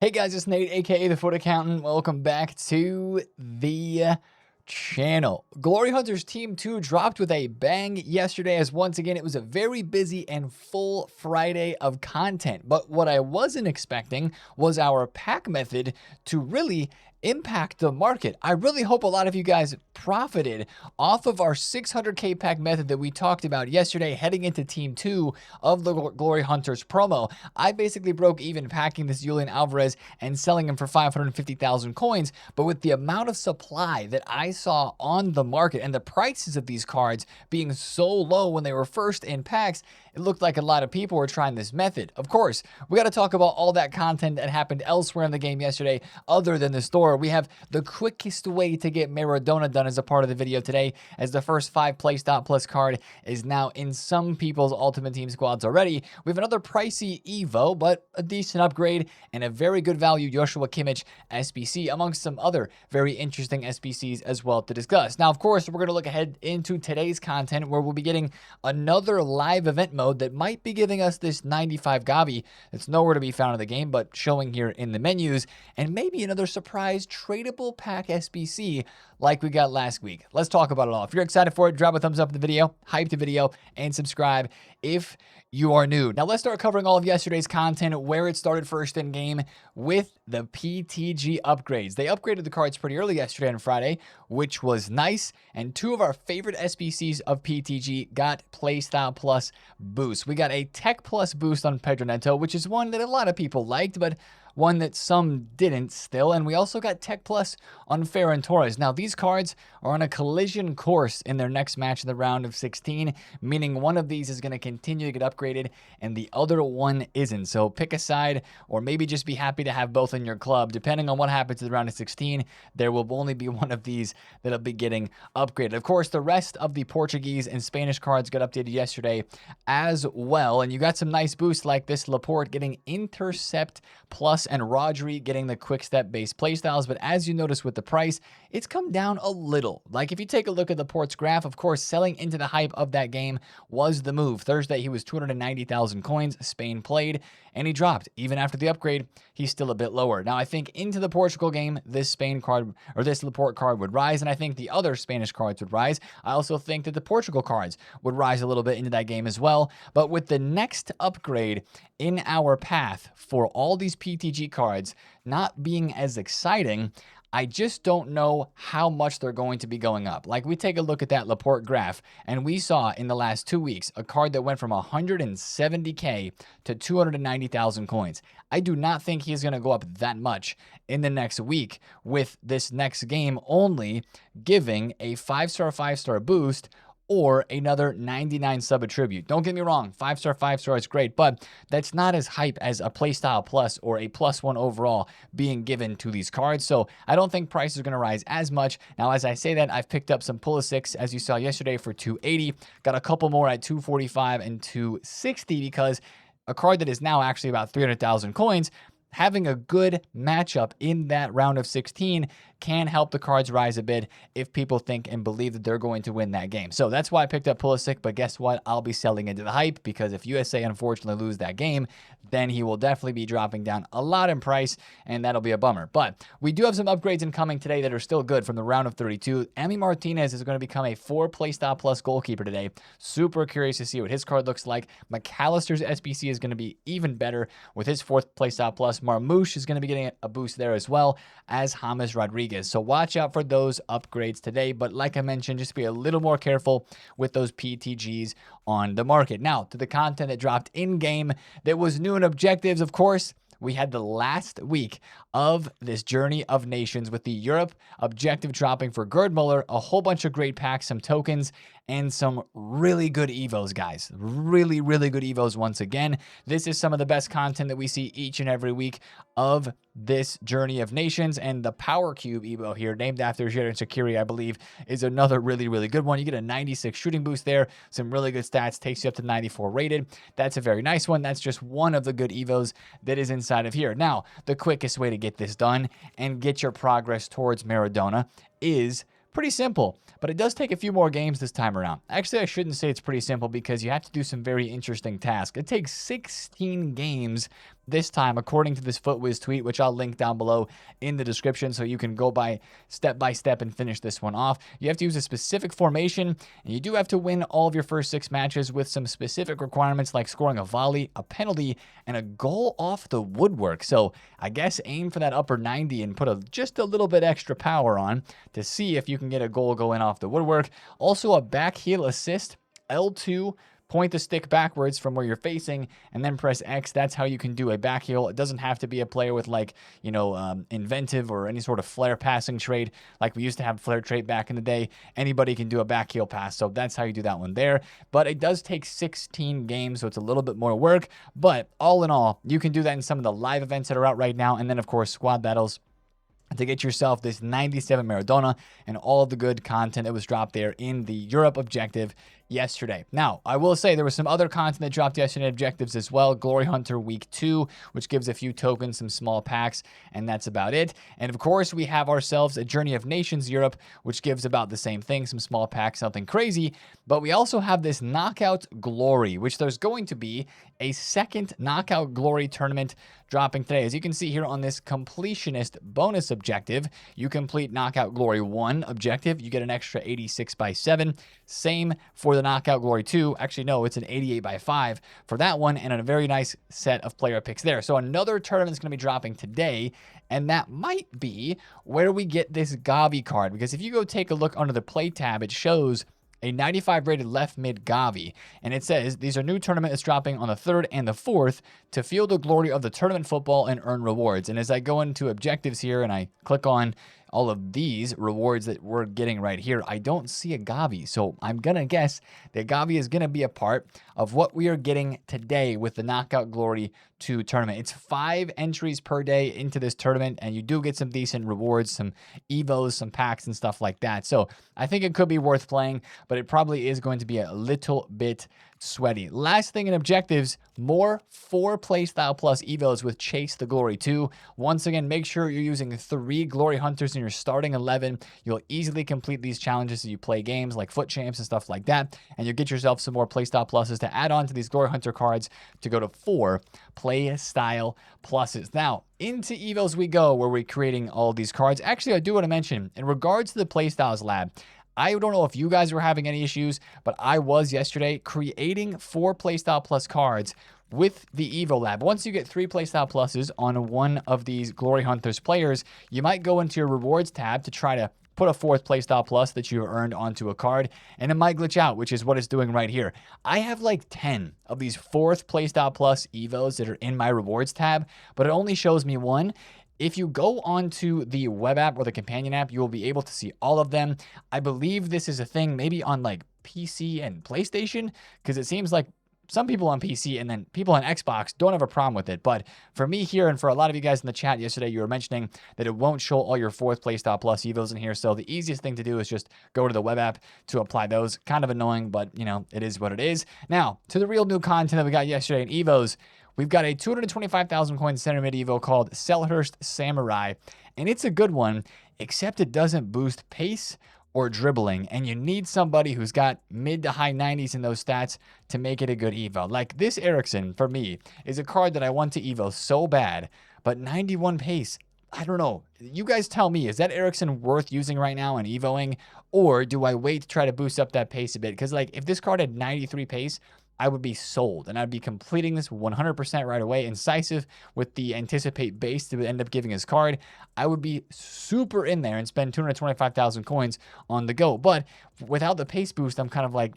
Hey guys, it's Nate, aka TheFutAccountant. Welcome back to the channel. Glory Hunters Team 2 dropped with a bang yesterday, as once again it was a very busy and full Friday of content. But what I wasn't expecting was our pack method to really impact the market. I really hope a lot of you guys profited off of our 600k pack method that we talked about yesterday heading into Team 2 of the Glory Hunters promo. I basically broke even packing this Julian Alvarez and selling him for 550,000 coins, but with the amount of supply that I saw on the market and the prices of these cards being so low when they were first in packs, it looked like a lot of people were trying this method. Of course, we got to talk about all that content that happened elsewhere in the game yesterday other than the store. We have the quickest way to get Maradona done as a part of the video today, as the first 5 PlayStop Plus card is now in some people's Ultimate Team squads already. We have another pricey Evo, but a decent upgrade, and a very good value Joshua Kimmich SBC, amongst some other very interesting SBCs as well to discuss. Now, of course, we're going to look ahead into today's content, where we'll be getting another live event mode that might be giving us this 95 Gavi that's nowhere to be found in the game, but showing here in the menus, and maybe another surprise tradable pack SBC like we got last week. Let's talk about it all. If you're excited for it, drop a thumbs up in the video, hype the video, and subscribe if you are new. Now let's start covering all of yesterday's content, where it started first in game with the PTG upgrades. They upgraded the cards pretty early yesterday and Friday, which was nice, and 2 of our favorite SBCs of PTG got Playstyle Plus boost. We got a Tech Plus boost on Pedro Neto, which is one that a lot of people liked, but one that some didn't still. And we also got Tech Plus on Ferran Torres. Now, these cards are on a collision course in their next match in the round of 16, meaning one of these is going to continue to get upgraded and the other one isn't. So pick a side, or maybe just be happy to have both in your club. Depending on what happens in the round of 16, there will only be one of these that'll be getting upgraded. Of course, the rest of the Portuguese and Spanish cards got updated yesterday as well, and you got some nice boosts like this Laporte getting Intercept Plus and Rodri getting the quick step based playstyles. But as you notice with the price, it's come down a little. Like if you take a look at the Port's graph, of course, selling into the hype of that game was the move. Thursday, he was 290,000 coins. Spain played, and he dropped. Even after the upgrade, he's still a bit lower. Now, I think into the Portugal game, this Spain card, or this Laporte card, would rise, and I think the other Spanish cards would rise. I also think that the Portugal cards would rise a little bit into that game as well. But with the next upgrade in our path for all these PTG cards not being as exciting, I just don't know how much they're going to be going up. Like, we take a look at that Laporte graph, and we saw in the last 2 weeks a card that went from 170k to 290,000 coins. I do not think he's going to go up that much in the next week, with this next game only giving a 5-star, 5-star boost, or another 99 sub attribute. Don't get me wrong, 5-star, 5-star is great, but that's not as hype as a Playstyle Plus or a +1 overall being given to these cards. So I don't think prices are going to rise as much. Now, as I say that, I've picked up some Pulisic, as you saw yesterday, for 280. Got a couple more at 245 and 260, because a card that is now actually about 300,000 coins, having a good matchup in that round of 16 can help the cards rise a bit if people think and believe that they're going to win that game. So that's why I picked up Pulisic, but guess what? I'll be selling into the hype, because if USA unfortunately lose that game, then he will definitely be dropping down a lot in price, and that'll be a bummer. But we do have some upgrades incoming today that are still good from the round of 32. Emi Martinez is going to become a 4 Playstyle Plus goalkeeper today. Super curious to see what his card looks like. McAllister's SBC is going to be even better with his 4th Playstyle Plus. Marmouche is going to be getting a boost there as well as James Rodriguez. So watch out for those upgrades today. But like I mentioned, just be a little more careful with those PTGs on the market. Now, to the content that dropped in-game that was new in objectives, of course, we had the last week of this Journey of Nations with the Europe objective dropping for Gerd Muller, a whole bunch of great packs, some tokens, and some really good Evos, guys. Really, really good Evos once again. This is some of the best content that we see each and every week of this Journey of Nations, and the Power Cube Evo here, named after Xherdan Shaqiri, I believe, is another really, really good one. You get a 96 shooting boost there, some really good stats, takes you up to 94 rated. That's a very nice one. That's just one of the good Evos that is inside of here. Now, the quickest way to get this done and get your progress towards Maradona is pretty simple, but it does take a few more games this time around. Actually, I shouldn't say it's pretty simple, because you have to do some very interesting tasks. It takes 16 games this time, according to this FootWiz tweet, which I'll link down below in the description so you can go by step and finish this one off. You have to use a specific formation, and you do have to win all of your first 6 matches with some specific requirements like scoring a volley, a penalty, and a goal off the woodwork. So I guess aim for that upper 90 and put just a little bit extra power on to see if you can get a goal going off the woodwork. Also a back heel assist, L2, point the stick backwards from where you're facing and then press X. That's how you can do a back heel. It doesn't have to be a player with inventive or any sort of flare passing trait like we used to have flare trait back in the day. Anybody can do a back heel pass. So that's how you do that one there. But it does take 16 games, so it's a little bit more work. But all in all, you can do that in some of the live events that are out right now. And then, of course, squad battles to get yourself this 97 Maradona and all of the good content that was dropped there in the Europe objective yesterday. Now, I will say there was some other content that dropped yesterday, objectives as well. Glory Hunter Week 2, which gives a few tokens, some small packs, and that's about it. And of course, we have ourselves a Journey of Nations Europe, which gives about the same thing, some small packs, nothing crazy. But we also have this Knockout Glory, which there's going to be a second Knockout Glory tournament dropping today. As you can see here on this completionist bonus objective, you complete Knockout Glory 1 objective, you get an extra 86/7. Same for the Knockout Glory 2. Actually, no, it's an 88/5 for that one, and a very nice set of player picks there. So another tournament is going to be dropping today, and that might be where we get this Gavi card, because if you go take a look under the play tab, it shows a 95 rated left mid Gavi, and it says these are new tournament that's dropping on the 3rd and the 4th to feel the glory of the tournament football and earn rewards. And as I go into objectives here and I click on all of these rewards that we're getting right here, I don't see a Gavi. So I'm going to guess that Gavi is going to be a part of what we are getting today with the Knockout Glory 2 tournament. It's 5 entries per day into this tournament, and you do get some decent rewards, some evos, some packs, and stuff like that. So I think it could be worth playing, but it probably is going to be a little bit sweaty. Last thing in objectives, more 4 playstyle plus evos with Chase the Glory 2. Once again, make sure you're using 3 Glory Hunters in your starting 11. You'll easily complete these challenges as you play games like Foot Champs and stuff like that, and you'll get yourself some more playstyle pluses to add on to these Glory Hunter cards to go to 4 playstyle pluses. Now, into evos we go, where we're creating all these cards. Actually, I do want to mention, in regards to the Playstyles Lab, I don't know if you guys were having any issues, but I was yesterday creating 4 Playstyle Plus cards with the Evo Lab. Once you get 3 Playstyle Pluses on one of these Glory Hunters players, you might go into your rewards tab to try to put a 4th Playstyle Plus that you earned onto a card, and it might glitch out, which is what it's doing right here. I have like 10 of these 4th Playstyle Plus Evos that are in my rewards tab, but it only shows me 1. If you go onto the web app or the companion app, you will be able to see all of them. I believe this is a thing maybe on like PC and PlayStation, because it seems like some people on PC and then people on Xbox don't have a problem with it. But for me here, and for a lot of you guys in the chat yesterday, you were mentioning that it won't show all your 4th Playstyle Plus Evos in here. So the easiest thing to do is just go to the web app to apply those. Kind of annoying, but you know, it is what it is. Now, to the real new content that we got yesterday in Evos. We've got a 225,000 coin center mid Evo called Selhurst Samurai, and it's a good one, except it doesn't boost pace or dribbling, and you need somebody who's got mid to high 90s in those stats to make it a good Evo. Like this Eriksson, for me, is a card that I want to Evo so bad, but 91 pace, I don't know. You guys tell me, is that Eriksson worth using right now and Evoing, or do I wait to try to boost up that pace a bit? Because like if this card had 93 pace, I would be sold, and I'd be completing this 100% right away. Incisive with the anticipate base to end up giving his card. I would be super in there and spend 225,000 coins on the go. But without the pace boost, I'm kind of like,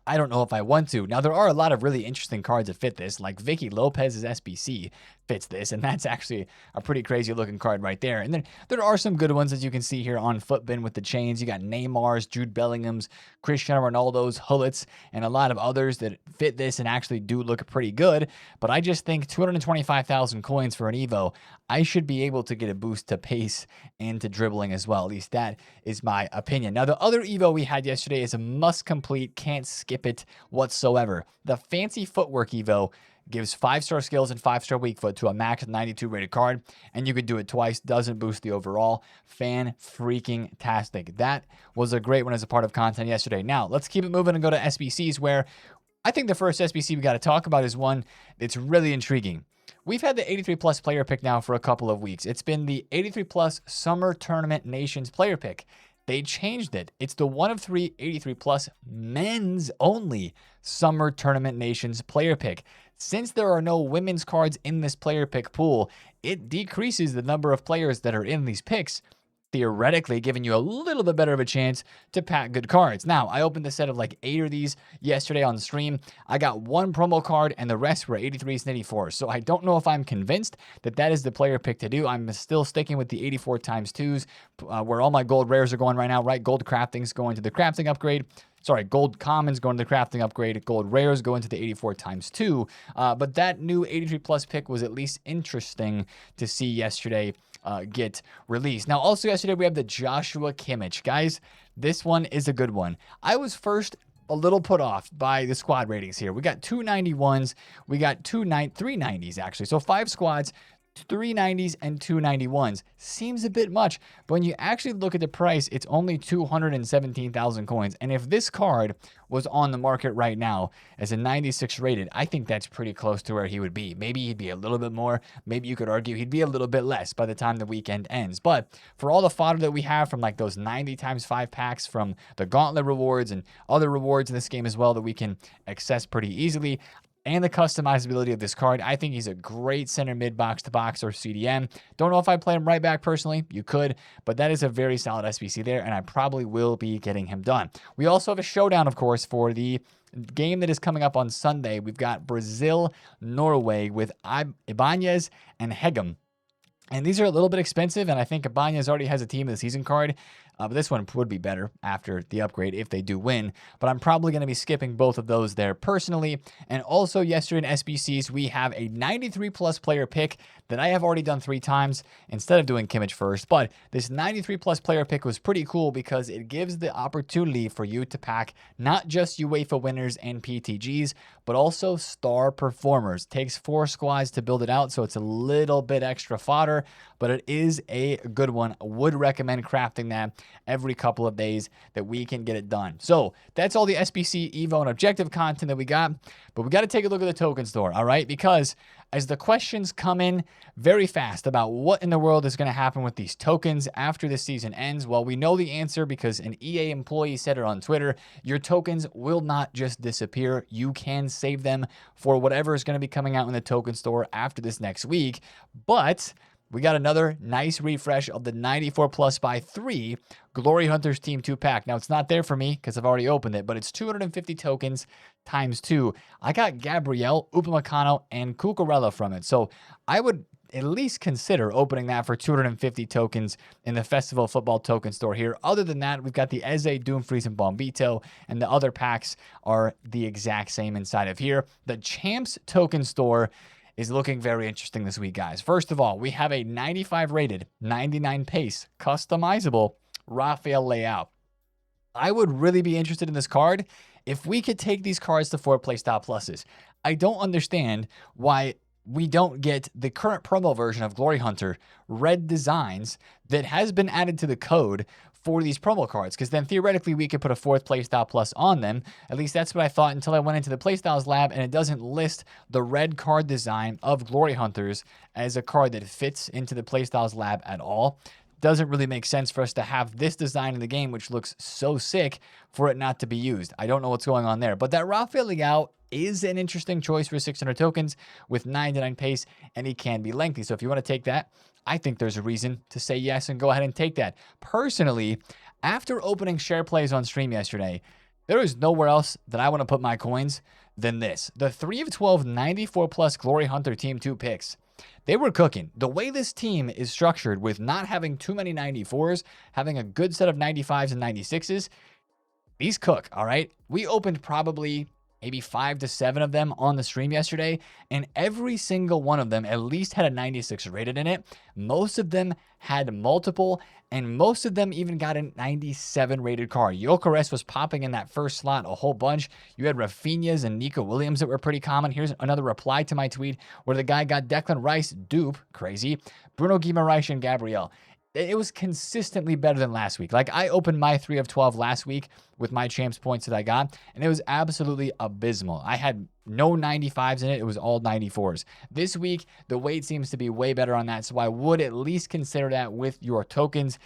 I don't know if I want to. Now, there are a lot of really interesting cards that fit this, like Vicky Lopez's SBC fits this, and that's actually a pretty crazy looking card right there. And then there are some good ones, as you can see here on Footbin with the chains. You got Neymar's, Jude Bellingham's, Cristiano Ronaldo's, Hullets, and a lot of others that fit this and actually do look pretty good. But I just think 225,000 coins for an Evo, I should be able to get a boost to pace and to dribbling as well. At least that is my opinion. Now, the other Evo we had yesterday is a must complete, can't skip it whatsoever. The Fancy Footwork Evo gives 5-star skills and 5-star weak foot to a max 92 rated card, and you could do it twice, doesn't boost the overall. Fan-freaking-tastic. That was a great one as a part of content yesterday. Now, let's keep it moving and go to SBCs, where I think the first SBC we got to talk about is one that's really intriguing. We've had the 83 plus player pick now for a couple of weeks. It's been the 83 plus Summer Tournament Nations player pick. They changed it. It's the 1 of 3 83 plus men's only Summer Tournament Nations player pick. Since there are no women's cards in this player pick pool, it decreases the number of players that are in these picks, theoretically giving you a little bit better of a chance to pack good cards. Now, I opened a set of like 8 of these yesterday on stream. I got 1 promo card and the rest were 83s and 84s. So I don't know if I'm convinced that that is the player pick to do. I'm still sticking with the 84 times 2s, where all my gold rares are going right now, right? Gold crafting's going to the crafting upgrade. Sorry, gold commons going to the crafting upgrade. Gold rares go into the 84 times 2. But that new 83 plus pick was at least interesting to see yesterday get released. Now, also yesterday, we have the Joshua Kimmich. Guys, this one is a good one. I was first a little put off by the squad ratings here. We got 2 91s. We got 3 90s, actually. So 5 squads, 3 90s and 2 91s. Seems a bit much, but when you actually look at the price, it's only 217,000 coins. And if this card was on the market right now as a 96 rated, I think that's pretty close to where he would be. Maybe he'd be a little bit more. Maybe you could argue he'd be a little bit less by the time the weekend ends. But for all the fodder that we have from like those 90 times 5 packs from the Gauntlet rewards and other rewards in this game as well that we can access pretty easily, and the customizability of this card, I think he's a great center mid box to box or CDM. Don't know if I play him right back personally. You could, but that is a very solid SBC there, and I probably will be getting him done. We also have a showdown, of course, for the game that is coming up on Sunday. We've got Brazil-Norway with Ibanez and Hegem. And these are a little bit expensive, and I think Ibanez already has a team of the season card. But this one would be better after the upgrade if they do win. But I'm probably going to be skipping both of those there personally. And also yesterday in SBCs, we have a 93 plus player pick that I have already done 3 times instead of doing Kimmich first. But this 93 plus player pick was pretty cool because it gives the opportunity for you to pack not just UEFA winners and PTGs, but also star performers. Takes 4 squads to build it out, so it's a little bit extra fodder, but it is a good one. I would recommend crafting that every couple of days that we can get it done. So that's all the SBC, Evo, and objective content that we got, but we got to take a look at the token store, all right? Because as the questions come in very fast about what in the world is going to happen with these tokens after the season ends, well, we know the answer because an EA employee said it on Twitter. Your tokens will not just disappear. You can save them for whatever is going to be coming out in the token store after this next week, but we got another nice refresh of the 94 plus by 3 Glory Hunters Team 2 pack. Now, it's not there for me because I've already opened it, but it's 250 tokens times 2. I got Gabriel, Upamecano, and Cucurella from it. So I would at least consider opening that for 250 tokens in the Festival Football token store here. Other than that, we've got the Eze, Doomfries, and Bombito, and the other packs are the exact same inside of here. The Champs token store is looking very interesting this week, guys. First of all, we have a 95 rated, 99 pace, customizable Raphael layout. I would really be interested in this card if we could take these cards to 4 playstyle pluses. I don't understand why we don't get the current promo version of Glory Hunter red designs that has been added to the code for these promo cards, because then theoretically we could put a 4th playstyle plus on them. At least that's what I thought until I went into the playstyles lab and it doesn't list the red card design of Glory Hunters as a card that fits into the playstyles lab at all. Doesn't really make sense for us to have this design in the game, which looks so sick, for it not to be used. I don't know what's going on there, but that Raphael Leao is an interesting choice for 600 tokens with 99 pace, and he can be lengthy. So if you want to take that, I think there's a reason to say yes and go ahead and take that. Personally, after opening share plays on stream yesterday, there is nowhere else that I want to put my coins than this. The 3 of 12 94 plus Glory Hunter Team 2 picks. They were cooking. The way this team is structured with not having too many 94s, having a good set of 95s and 96s, these cook, all right? We opened probably maybe 5 to 7 of them on the stream yesterday, and every single one of them at least had a 96 rated in it. Most of them had multiple, and most of them even got a 97 rated card. Gyökeres was popping in that first slot a whole bunch. You had Rafinha's and Nico Williams that were pretty common. Here's another reply to my tweet where the guy got Declan Rice, dupe, crazy, Bruno Guimaraes, and Gabriel. it was consistently better than last week. Like, I opened my 3 of 12 last week with my champs points that I got, and it was absolutely abysmal. I had no 95s in it. It was all 94s. This week, the weight seems to be way better on that, so I would at least consider that with your tokens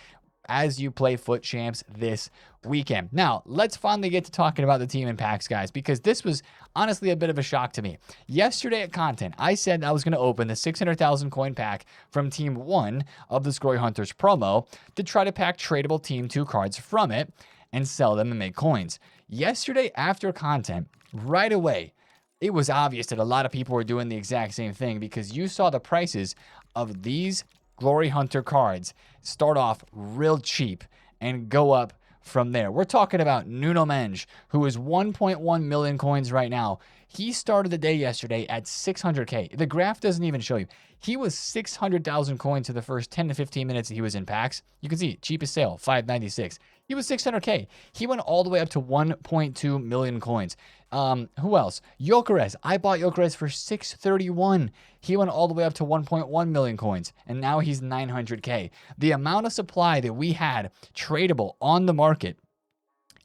as you play Foot Champs this weekend. Now, let's finally get to talking about the team and packs, guys, because this was honestly a bit of a shock to me. Yesterday at Content, I said I was going to open the 600,000 coin pack from Team 1 of the Glory Hunters promo to try to pack tradable Team 2 cards from it and sell them and make coins. Yesterday after Content, right away, it was obvious that a lot of people were doing the exact same thing because you saw the prices of these Glory Hunter cards start off real cheap and go up from there. We're talking about Nuno Mendes, who is 1.1 million coins right now. He started the day yesterday at 600K. The graph doesn't even show you. He was 600,000 coins for the first 10 to 15 minutes that he was in packs. You can see, cheapest sale, 596. He was 600K. He went all the way up to 1.2 million coins. Who else? Gyökeres. I bought Gyökeres for 631. He went all the way up to 1.1 million coins, and now he's 900K. The amount of supply that we had tradable on the market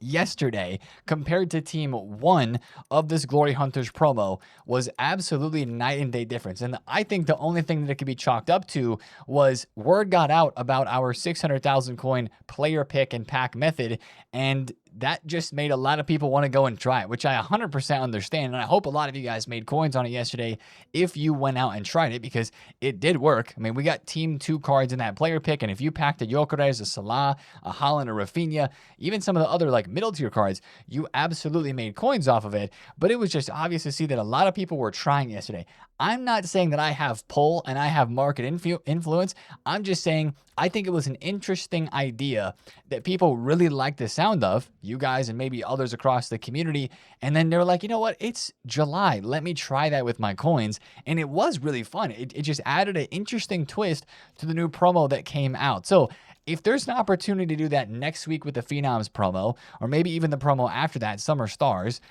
yesterday compared to Team 1 of this Glory Hunters promo was absolutely night and day difference. And I think the only thing that it could be chalked up to was word got out about our 600,000 coin player pick and pack method, and that just made a lot of people want to go and try it, which I 100% understand. And I hope a lot of you guys made coins on it yesterday if you went out and tried it, because it did work. I mean, we got Team 2 cards in that player pick, and if you packed a Gyökeres, a Salah, a Haaland, a Rafinha, even some of the other like middle tier cards, you absolutely made coins off of it. But it was just obvious to see that a lot of people were trying yesterday. I'm not saying that I have pull and I have market influence. I'm just saying I think it was an interesting idea that people really liked the sound of, you guys and maybe others across the community. And then they were like, you know what? It's July. Let me try that with my coins. And it was really fun. It just added an interesting twist to the new promo that came out. So if there's an opportunity to do that next week with the Phenoms promo, or maybe even the promo after that, Summer Stars,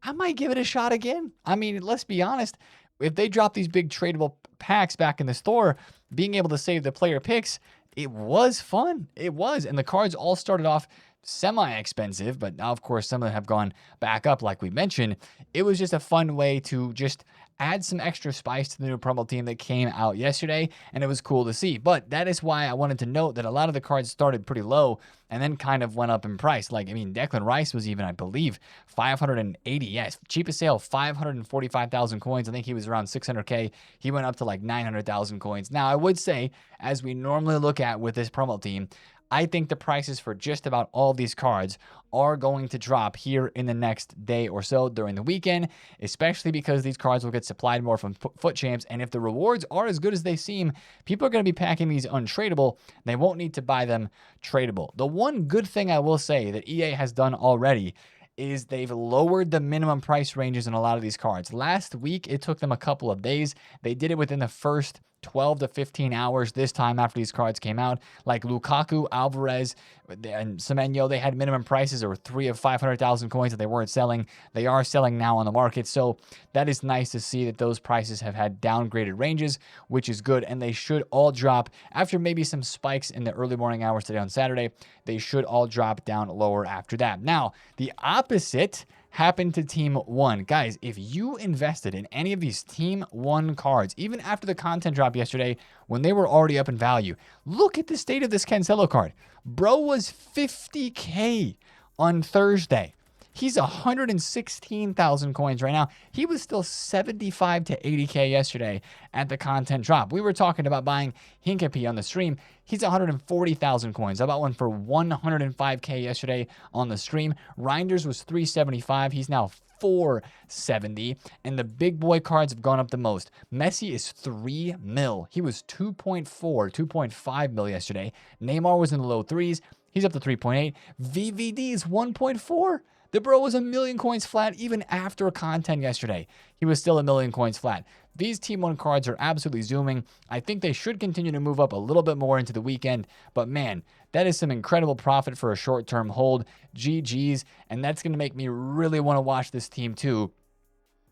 I might give it a shot again. I mean, let's be honest. If they drop these big tradable packs back in the store, being able to save the player picks, it was fun. It was. And the cards all started off semi-expensive, but now, of course, some of them have gone back up, like we mentioned. It was just a fun way to just add some extra spice to the new promo team that came out yesterday, and it was cool to see. But that is why I wanted to note that a lot of the cards started pretty low and then kind of went up in price. Like, I mean, Declan Rice was even, I believe, 580. Yes, cheapest sale, 545,000 coins. I think he was around 600K. He went up to like 900,000 coins. Now, I would say, as we normally look at with this promo team, I think the prices for just about all of these cards are going to drop here in the next day or so during the weekend, especially because these cards will get supplied more from Foot Champs. And if the rewards are as good as they seem, people are going to be packing these untradeable. They won't need to buy them tradable. The one good thing I will say that EA has done already is they've lowered the minimum price ranges in a lot of these cards. Last week, it took them a couple of days. They did it within the first 12 to 15 hours this time after these cards came out. Like Lukaku, Alvarez, and Semenyo, they had minimum prices or 3 of 500,000 coins that they weren't selling. They are selling now on the market. So that is nice to see that those prices have had downgraded ranges, which is good. And they should all drop after maybe some spikes in the early morning hours today on Saturday. They should all drop down lower after that. Now, the opposite happened to Team 1. Guys, if you invested in any of these Team 1 cards, even after the content drop yesterday, when they were already up in value, look at the state of this Cancelo card. Bro was 50K on Thursday. He's 116,000 coins right now. He was still 75 to 80K yesterday at the content drop. We were talking about buying Hinkapie on the stream. He's 140,000 coins. I bought one for 105K yesterday on the stream. Reinders was 375. He's now 470. And the big boy cards have gone up the most. Messi is 3 mil. He was 2.5 mil yesterday. Neymar was in the low threes. He's up to 3.8. VVD is 1.4. The bro was 1 million coins flat even after content yesterday. He was still 1 million coins flat. These Team 1 cards are absolutely zooming. I think they should continue to move up a little bit more into the weekend. But man, that is some incredible profit for a short-term hold. GG's. And that's going to make me really want to watch this team too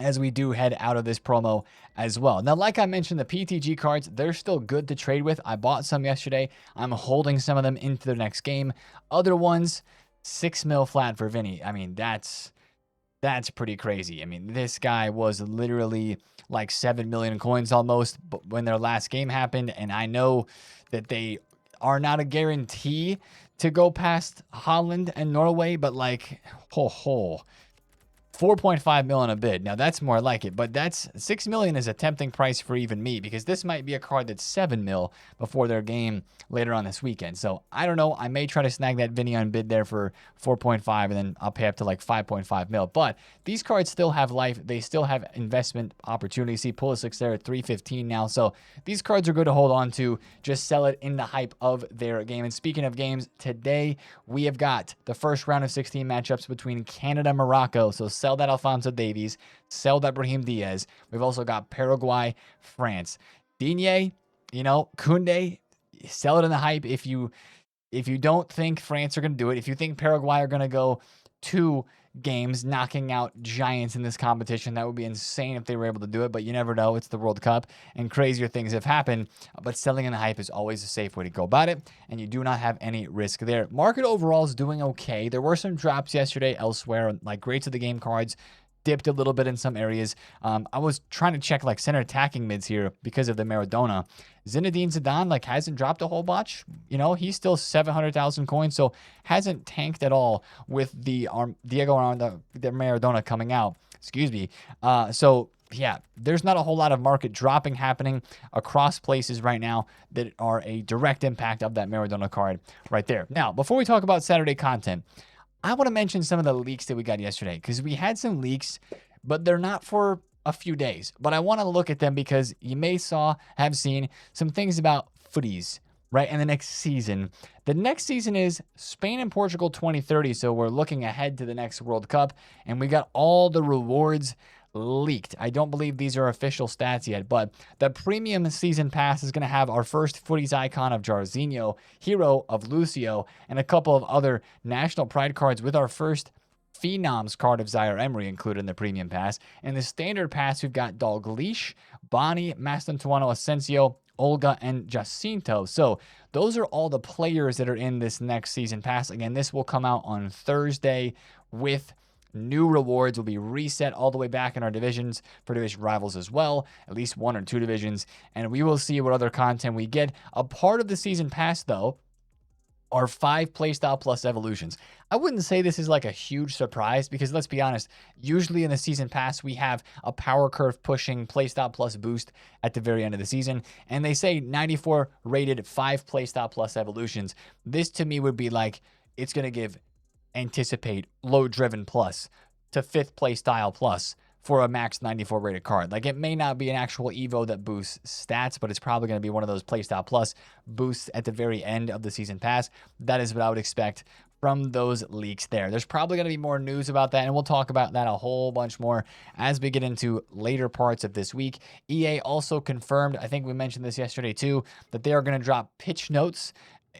as we do head out of this promo as well. Now, like I mentioned, the PTG cards, they're still good to trade with. I bought some yesterday. I'm holding some of them into the next game. Other ones, 6 mil flat for Vinny. I mean, that's pretty crazy. I mean, this guy was literally like 7 million coins almost when their last game happened. And I know that they are not a guarantee to go past Holland and Norway, but like, 4.5 million a bid. Now that's more like it, but that's 6 million is a tempting price for even me, because this might be a card that's 7 mil before their game later on this weekend. So I don't know. I may try to snag that Vinny on bid there for 4.5, and then I'll pay up to like 5.5 mil. But these cards still have life. They still have investment opportunity. See Pulisic there at 315 now. So these cards are good to hold on to. Just sell it in the hype of their game. And speaking of games, today we have got the first round of 16 matchups between Canada and Morocco. So sell that Alphonso Davies, sell that Brahim Diaz. We've also got Paraguay, France. Digne, Koundé, sell it in the hype if you don't think France are going to do it. If you think Paraguay are going to go 2 games knocking out giants in this competition, that would be insane if they were able to do it, but you never know. It's the World Cup and crazier things have happened, but selling in the hype is always a safe way to go about it, and you do not have any risk there. Market overall is doing okay. There were some drops yesterday elsewhere, like greats of the game cards dipped a little bit in some areas. I was trying to check like center attacking mids here because of the Maradona. Zinedine Zidane hasn't dropped a whole bunch. He's still 700,000 coins, so hasn't tanked at all with the Diego Armando, the Maradona coming out. Excuse me. So yeah, there's not a whole lot of market dropping happening across places right now that are a direct impact of that Maradona card right there. Now, before we talk about Saturday content, I want to mention some of the leaks that we got yesterday, because we had some leaks, but they're not for a few days. But I want to look at them because you may have seen some things about footies, right? And the next season. The next season is Spain and Portugal 2030. So we're looking ahead to the next World Cup, and we got all the rewards leaked. I don't believe these are official stats yet, but the premium season pass is going to have our first footies icon of Jairzinho, hero of Lucio, and a couple of other national pride cards with our first Phenoms card of Zaire Emery included in the premium pass. And the standard pass, we've got Dalglish, Boni, Mastantuono, Asensio, Olga, and Jacinto. So those are all the players that are in this next season pass. Again, this will come out on Thursday with new rewards. Will be reset all the way back in our divisions for division rivals as well, at least 1 or 2 divisions, and we will see what other content we get. A part of the season pass, though, are 5 playstyle plus evolutions. I wouldn't say this is like a huge surprise, because let's be honest, usually in the season pass, we have a power curve pushing playstyle plus boost at the very end of the season, and they say 94 rated 5 playstyle plus evolutions. This to me would be like, it's going to give Anticipate load driven plus to 5th play style plus for a max 94 rated card. Like, it may not be an actual Evo that boosts stats, but it's probably going to be one of those playstyle plus boosts at the very end of the season pass. That is what I would expect from those leaks there. There's probably going to be more news about that, and we'll talk about that a whole bunch more as we get into later parts of this week. EA also confirmed, I think we mentioned this yesterday too, that they are going to drop pitch notes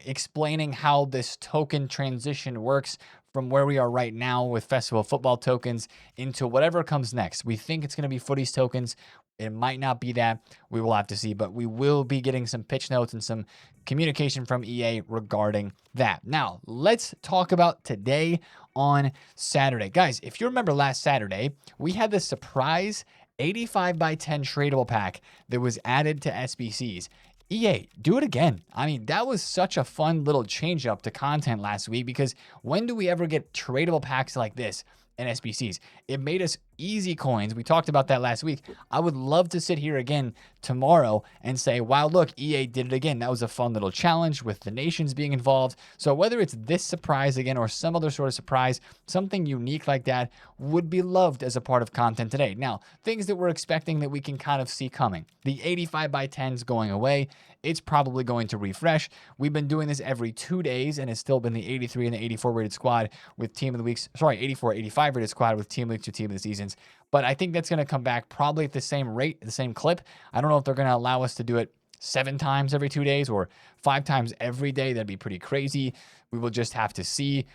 explaining how this token transition works from where we are right now with Festival Football tokens into whatever comes next. We think it's going to be Footies tokens. It might not be that. We will have to see, but we will be getting some pitch notes and some communication from EA regarding that. Now, let's talk about today on Saturday. Guys, if you remember last Saturday, we had this surprise 85 by 10 tradable pack that was added to SBCs. EA, do it again. I mean, that was such a fun little change up to content last week, because when do we ever get tradable packs like this in SBCs? It made us easy coins. We talked about that last week. I would love to sit here again tomorrow and say, wow, look, EA did it again. That was a fun little challenge with the nations being involved. So whether it's this surprise again or some other sort of surprise, something unique like that would be loved as a part of content today. Now, things that we're expecting that we can kind of see coming. The 85 by 10s going away. It's probably going to refresh. We've been doing this every 2 days, and it's still been the 83 and the 84 rated squad with team of the weeks. Sorry, 84, 85 rated squad with team of the weeks to team of the seasons. But I think that's going to come back probably at the same rate, the same clip. I don't know if they're going to allow us to do it 7 times every 2 days or 5 times every day. That'd be pretty crazy. We will just have to see.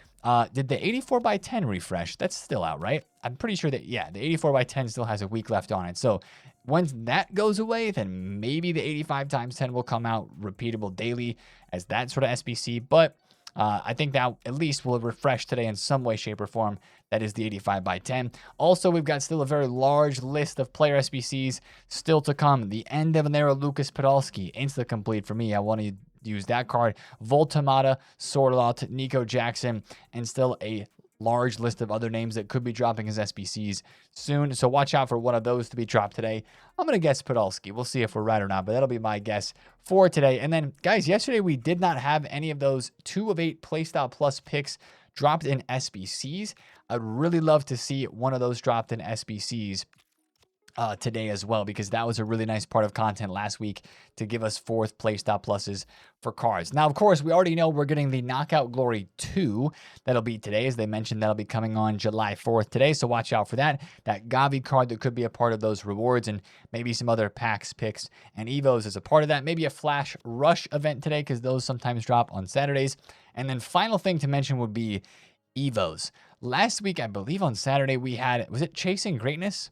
Did the 84 by 10 refresh? That's still out, right? I'm pretty sure that, yeah, the 84 by 10 still has a week left on it. So once that goes away, then maybe the 85 times 10 will come out repeatable daily as that sort of SBC. But I think that at least will refresh today in some way, shape, or form. That is the 85 by 10. Also, we've got still a very large list of player SBCs still to come. The end of an era, Lucas Podolski, insta-complete for me. I want to use that card. Voltamata, Sorlot, Nico Jackson, and still a large list of other names that could be dropping as SBCs soon. So watch out for one of those to be dropped today. I'm going to guess Podolski. We'll see if we're right or not, but that'll be my guess for today. And then, guys, yesterday we did not have any of those 2 of 8 Playstyle Plus picks dropped in SBCs. I'd really love to see one of those dropped in SBCs today as well, because that was a really nice part of content last week to give us 4th Playstyle Pluses for cards. Now, of course, we already know we're getting the Knockout Glory 2. That'll be today. As they mentioned, that'll be coming on July 4th today, so watch out for that. That Gavi card that could be a part of those rewards, and maybe some other packs, picks, and Evos as a part of that. Maybe a Flash Rush event today, because those sometimes drop on Saturdays. And then final thing to mention would be Evos. Last week, I believe on Saturday, we had, was it Chasing Greatness?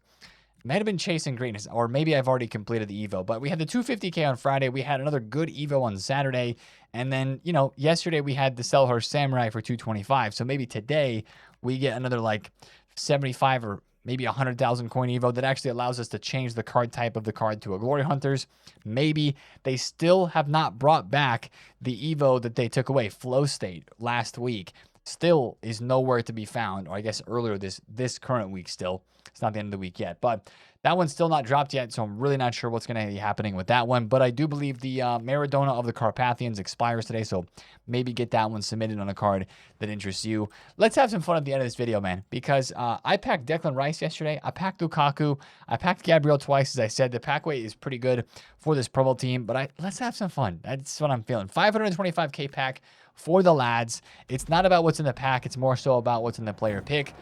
Might have been Chasing Greatness, or maybe I've already completed the Evo, but we had the 250K on Friday. We had another good Evo on Saturday. And then, you know, yesterday we had the Selhurst Samurai for 225. So maybe today we get another like 75 or maybe 100,000 coin Evo that actually allows us to change the card type of the card to a Glory Hunters. Maybe they still have not brought back the Evo that they took away, Flow State, last week. Still is nowhere to be found, or I guess earlier this current week still. It's not the end of the week yet, but that one's still not dropped yet, so I'm really not sure what's going to be happening with that one. But I do believe the Maradona of the Carpathians expires today, so maybe get that one submitted on a card that interests you. Let's have some fun at the end of this video, man, because I packed Declan Rice yesterday. I packed Lukaku. I packed Gabriel twice, as I said. The pack weight is pretty good for this Pro Bowl team, but let's have some fun. That's what I'm feeling. 525K pack for the lads. It's not about what's in the pack. It's more so about what's in the player pick.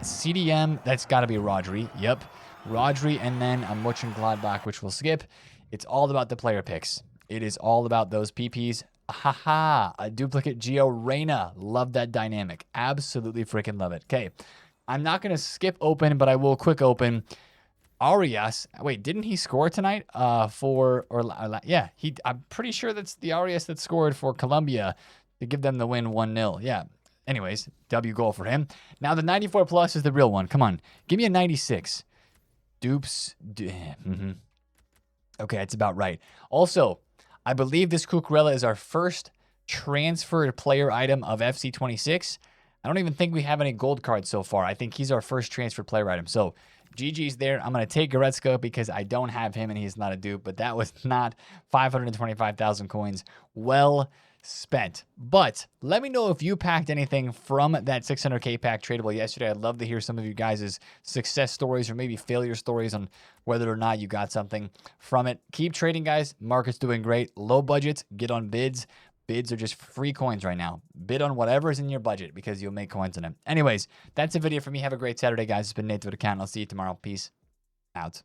CDM, that's got to be Rodri. Yep. Rodri, and then a Mönchengladbach, which we'll skip. It's all about the player picks. It is all about those PPs. Haha, a duplicate Gio Reyna. Love that dynamic. Absolutely freaking love it. Okay, I'm not going to skip open, but I will quick open. Arias, wait, didn't he score tonight? Yeah, I'm pretty sure that's the Arias that scored for Colombia to give them the win 1-0. Yeah. Anyways, W goal for him. Now the 94 plus is the real one. Come on, give me a 96. Dupes. Okay, that's about right. Also, I believe this Cucurella is our first transferred player item of FC26. I don't even think we have any gold cards so far. I think he's our first transferred player item. So GG's there. I'm going to take Goretzka because I don't have him and he's not a dupe, but that was not 525,000 coins. Well spent. But let me know if you packed anything from that 600K pack tradable yesterday. I'd love to hear some of you guys' success stories or maybe failure stories on whether or not you got something from it. Keep trading, guys. Market's doing great. Low budgets, get on bids. Bids are just free coins right now. Bid on whatever is in your budget because you'll make coins on them. Anyways, that's a video for me. Have a great Saturday, guys. It's been TheFutAccountant. I'll see you tomorrow. Peace out.